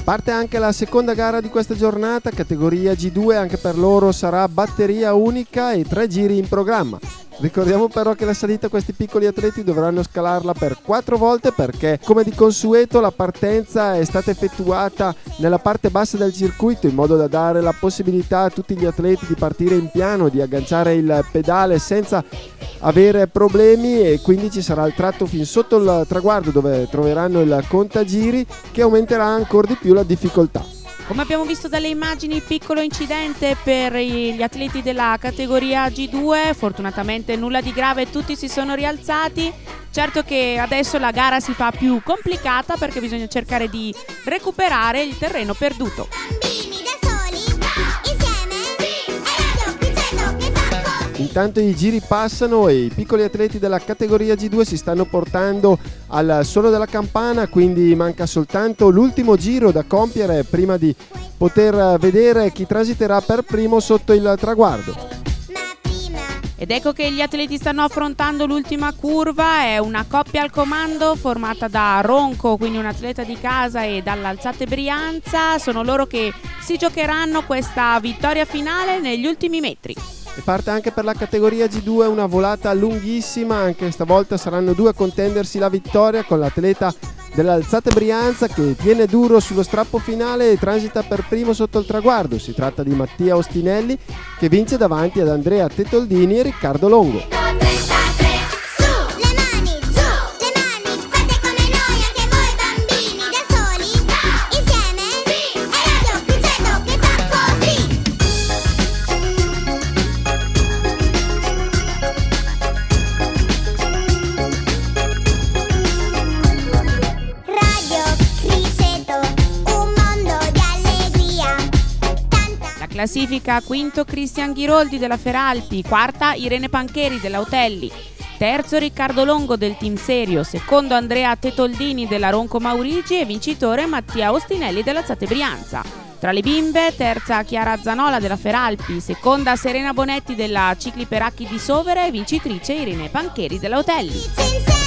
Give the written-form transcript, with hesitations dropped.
Parte anche la seconda gara di questa giornata, categoria G2, anche per loro sarà batteria unica e 3 giri in programma. Ricordiamo però che la salita questi piccoli atleti dovranno scalarla per 4 volte perché, come di consueto, la partenza è stata effettuata nella parte bassa del circuito in modo da dare la possibilità a tutti gli atleti di partire in piano, di agganciare il pedale senza avere problemi, e quindi ci sarà il tratto fin sotto il traguardo dove troveranno il contagiri, che aumenterà ancora di più la difficoltà. Come abbiamo visto dalle immagini, piccolo incidente per gli atleti della categoria G2, fortunatamente nulla di grave, tutti si sono rialzati. Certo che adesso la gara si fa più complicata perché bisogna cercare di recuperare il terreno perduto. Intanto i giri passano e i piccoli atleti della categoria G2 si stanno portando al suono della campana, quindi manca soltanto l'ultimo giro da compiere prima di poter vedere chi transiterà per primo sotto il traguardo. Ed ecco che gli atleti stanno affrontando l'ultima curva, è una coppia al comando formata da Ronco, quindi un atleta di casa, e dall'Alzate Brianza. Sono loro che si giocheranno questa vittoria finale negli ultimi metri. E parte anche per la categoria G2 una volata lunghissima, anche stavolta saranno 2 a contendersi la vittoria, con l'atleta dell'Alzate Brianza che tiene duro sullo strappo finale e transita per primo sotto il traguardo. Si tratta di Mattia Ostinelli, che vince davanti ad Andrea Tetoldini e Riccardo Longo. Classifica: quinto Cristian Ghiroldi della Feralpi, quarta Irene Pancheri dell'Autelli, terzo Riccardo Longo del Team Serio, secondo Andrea Tetoldini della Ronco Maurigi e vincitore Mattia Ostinelli dell'Alzate Brianza. Tra le bimbe, terza Chiara Zanola della Feralpi, seconda Serena Bonetti della Cicli Peracchi di Sovere e vincitrice Irene Pancheri dell'Autelli.